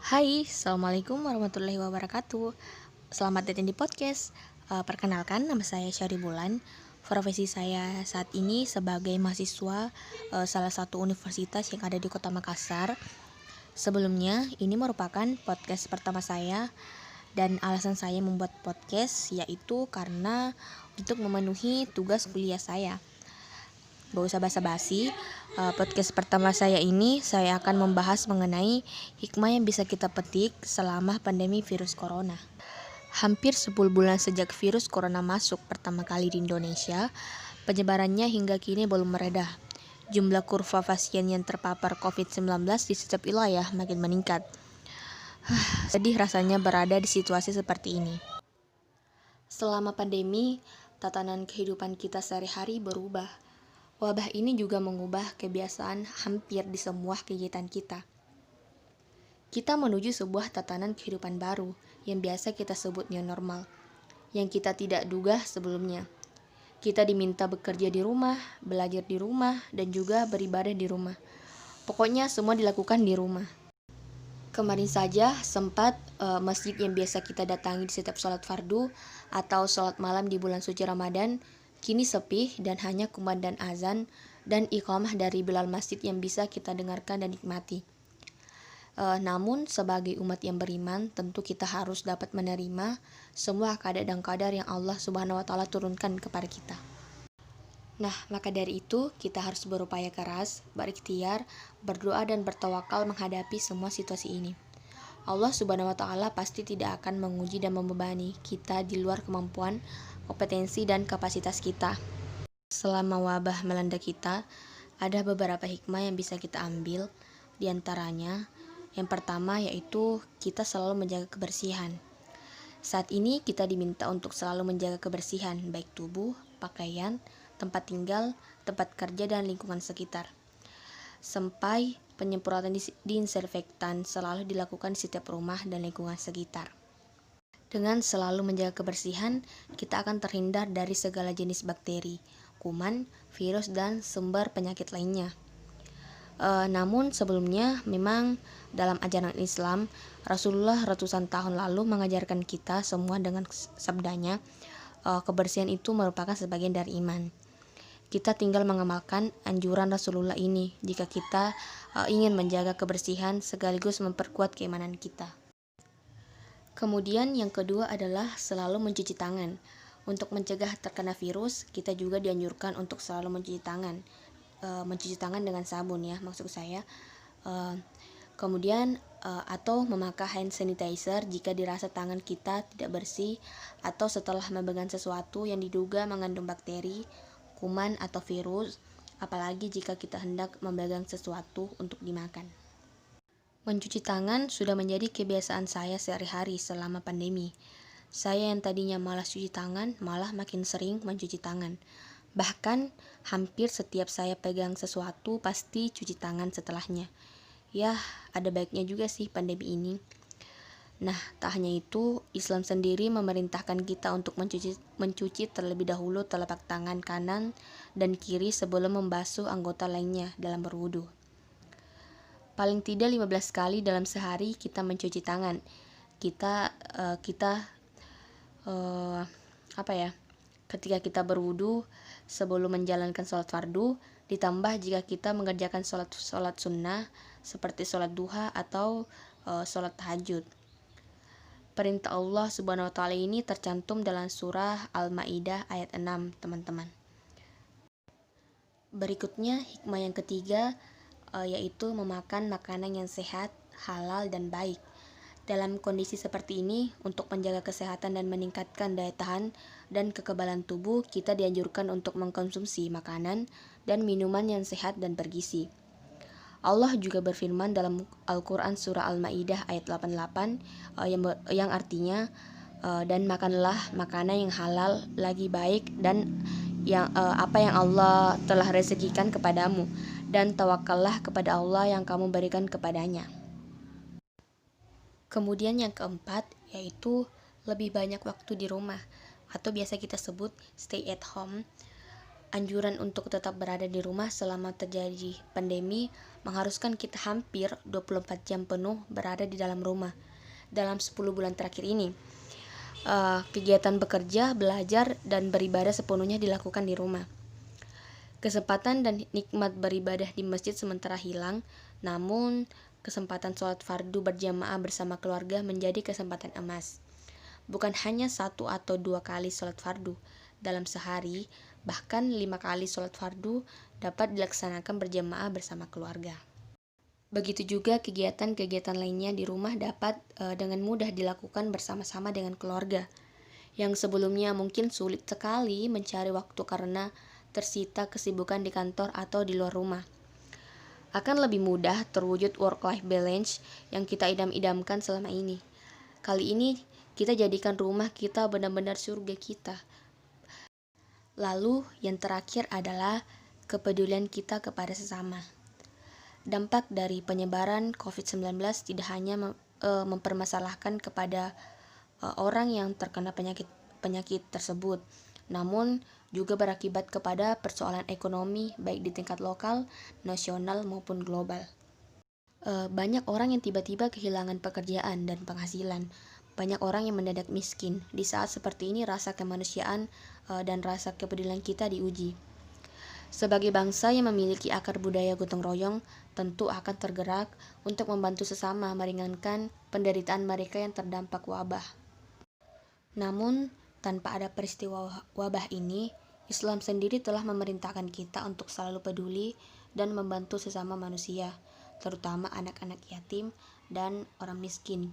Hai, Assalamualaikum warahmatullahi wabarakatuh. Selamat datang di podcast. Perkenalkan, nama saya Syari Bulan. Profesi saya saat ini sebagai mahasiswa salah satu universitas yang ada di Kota Makassar. Sebelumnya, ini merupakan podcast pertama saya dan alasan saya membuat podcast yaitu karena untuk memenuhi tugas kuliah saya. Gak usah basa-basi, podcast pertama saya ini saya akan membahas mengenai hikmah yang bisa kita petik selama pandemi virus corona. Hampir 10 bulan sejak virus corona masuk pertama kali di Indonesia, penyebarannya hingga kini belum mereda. Jumlah kurva pasien yang terpapar COVID-19 di setiap wilayah makin meningkat. Sedih rasanya berada di situasi seperti ini. Selama pandemi, tatanan kehidupan kita sehari-hari berubah. Wabah ini juga mengubah kebiasaan hampir di semua kegiatan kita. Kita menuju sebuah tatanan kehidupan baru yang biasa kita sebut new normal, yang kita tidak duga sebelumnya. Kita diminta bekerja di rumah, belajar di rumah, dan juga beribadah di rumah. Pokoknya semua dilakukan di rumah. Kemarin saja sempat masjid yang biasa kita datangi di setiap sholat fardu atau sholat malam di bulan suci Ramadan kini sepi dan hanya kumandang azan dan iqamah dari Bilal masjid yang bisa kita dengarkan dan nikmati. Namun sebagai umat yang beriman tentu kita harus dapat menerima semua keadaan dan kadar yang Allah Subhanahu wa taala turunkan kepada kita. Nah, maka dari itu kita harus berupaya keras, berikhtiar, berdoa dan bertawakal menghadapi semua situasi ini. Allah Subhanahu wa taala pasti tidak akan menguji dan membebani kita di luar kemampuan, kompetensi dan kapasitas kita. Selama wabah melanda kita, ada beberapa hikmah yang bisa kita ambil. Di antaranya, yang pertama yaitu kita selalu menjaga kebersihan. Saat ini kita diminta untuk selalu menjaga kebersihan, baik tubuh, pakaian, tempat tinggal, tempat kerja, dan lingkungan sekitar. Sampai penyemprotan disinfektan selalu dilakukan di setiap rumah dan lingkungan sekitar. Dengan selalu menjaga kebersihan, kita akan terhindar dari segala jenis bakteri, kuman, virus, dan sumber penyakit lainnya. Namun sebelumnya memang dalam ajaran Islam, Rasulullah ratusan tahun lalu mengajarkan kita semua dengan sabdanya, kebersihan itu merupakan sebagian dari iman. Kita tinggal mengamalkan anjuran Rasulullah ini jika kita ingin menjaga kebersihan sekaligus memperkuat keimanan kita. Kemudian yang kedua adalah selalu mencuci tangan. Untuk mencegah terkena virus, kita juga dianjurkan untuk selalu mencuci tangan. Mencuci tangan dengan sabun ya, maksud saya. Kemudian atau memakai hand sanitizer jika dirasa tangan kita tidak bersih atau setelah memegang sesuatu yang diduga mengandung bakteri, kuman atau virus, apalagi jika kita hendak memegang sesuatu untuk dimakan. Mencuci tangan sudah menjadi kebiasaan saya sehari-hari selama pandemi. Saya yang tadinya malas cuci tangan, malah makin sering mencuci tangan. Bahkan hampir setiap saya pegang sesuatu pasti cuci tangan setelahnya. Ya, ada baiknya juga sih pandemi ini. Nah, tak hanya itu, Islam sendiri memerintahkan kita untuk mencuci terlebih dahulu telapak tangan kanan dan kiri sebelum membasuh anggota lainnya dalam berwudu. Paling tidak 15 kali dalam sehari kita mencuci tangan. Kita ketika kita berwudu sebelum menjalankan sholat fardu, ditambah jika kita mengerjakan sholat sunnah seperti sholat duha atau sholat tahajud. Perintah Allah Subhanahu wa taala ini tercantum dalam surah Al-Maidah ayat 6, teman-teman. Berikutnya hikmah yang ketiga yaitu memakan makanan yang sehat, halal dan baik. Dalam kondisi seperti ini, untuk menjaga kesehatan dan meningkatkan daya tahan dan kekebalan tubuh, kita dianjurkan untuk mengkonsumsi makanan dan minuman yang sehat dan bergizi. Allah juga berfirman dalam Al-Quran surah Al-Maidah ayat 88 yang artinya dan makanlah makanan yang halal lagi baik dan apa yang Allah telah rezekikan kepadamu dan tawakallah kepada Allah yang kamu berikan kepadanya. Kemudian yang keempat yaitu lebih banyak waktu di rumah atau biasa kita sebut stay at home. Anjuran untuk tetap berada di rumah selama terjadi pandemi mengharuskan kita hampir 24 jam penuh berada di dalam rumah dalam 10 bulan terakhir ini. Kegiatan bekerja, belajar, dan beribadah sepenuhnya dilakukan di rumah. Kesempatan dan nikmat beribadah di masjid sementara hilang, namun kesempatan sholat fardu berjamaah bersama keluarga menjadi kesempatan emas. Bukan hanya 1 atau 2 kali sholat fardu dalam sehari, bahkan 5 kali sholat fardu dapat dilaksanakan berjamaah bersama keluarga. Begitu juga kegiatan-kegiatan lainnya di rumah dapat dengan mudah dilakukan bersama-sama dengan keluarga, yang sebelumnya mungkin sulit sekali mencari waktu karena tersita kesibukan di kantor atau di luar rumah. Akan lebih mudah terwujud work-life balance yang kita idam-idamkan selama ini. Kali ini kita jadikan rumah kita benar-benar surga kita. Lalu yang terakhir adalah kepedulian kita kepada sesama. Dampak dari penyebaran COVID-19 tidak hanya mempermasalahkan kepada orang yang terkena penyakit tersebut, namun juga berakibat kepada persoalan ekonomi baik di tingkat lokal, nasional maupun global. Banyak orang yang tiba-tiba kehilangan pekerjaan dan penghasilan. Banyak orang yang mendadak miskin. Di saat seperti ini rasa kemanusiaan dan rasa kepedulian kita diuji. Sebagai bangsa yang memiliki akar budaya gotong royong, tentu akan tergerak untuk membantu sesama meringankan penderitaan mereka yang terdampak wabah. Namun, tanpa ada peristiwa wabah ini, Islam sendiri telah memerintahkan kita untuk selalu peduli dan membantu sesama manusia, terutama anak-anak yatim dan orang miskin.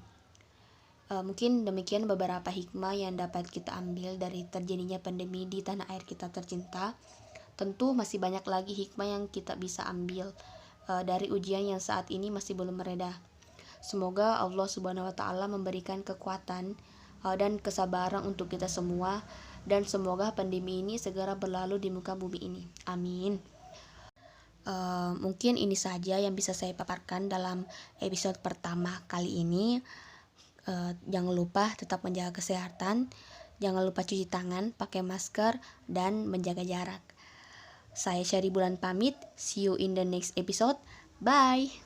Mungkin demikian beberapa hikmah yang dapat kita ambil dari terjadinya pandemi di tanah air kita tercinta. Tentu masih banyak lagi hikmah yang kita bisa ambil dari ujian yang saat ini masih belum mereda. Semoga Allah Subhanahu wa Ta'ala memberikan kekuatan dan kesabaran untuk kita semua, dan semoga pandemi ini segera berlalu di muka bumi ini. Amin. Mungkin ini saja yang bisa saya paparkan dalam episode pertama kali ini. Jangan lupa tetap menjaga kesehatan, jangan lupa cuci tangan, pakai masker, dan menjaga jarak. Saya Syari Bulan pamit, see you in the next episode, bye!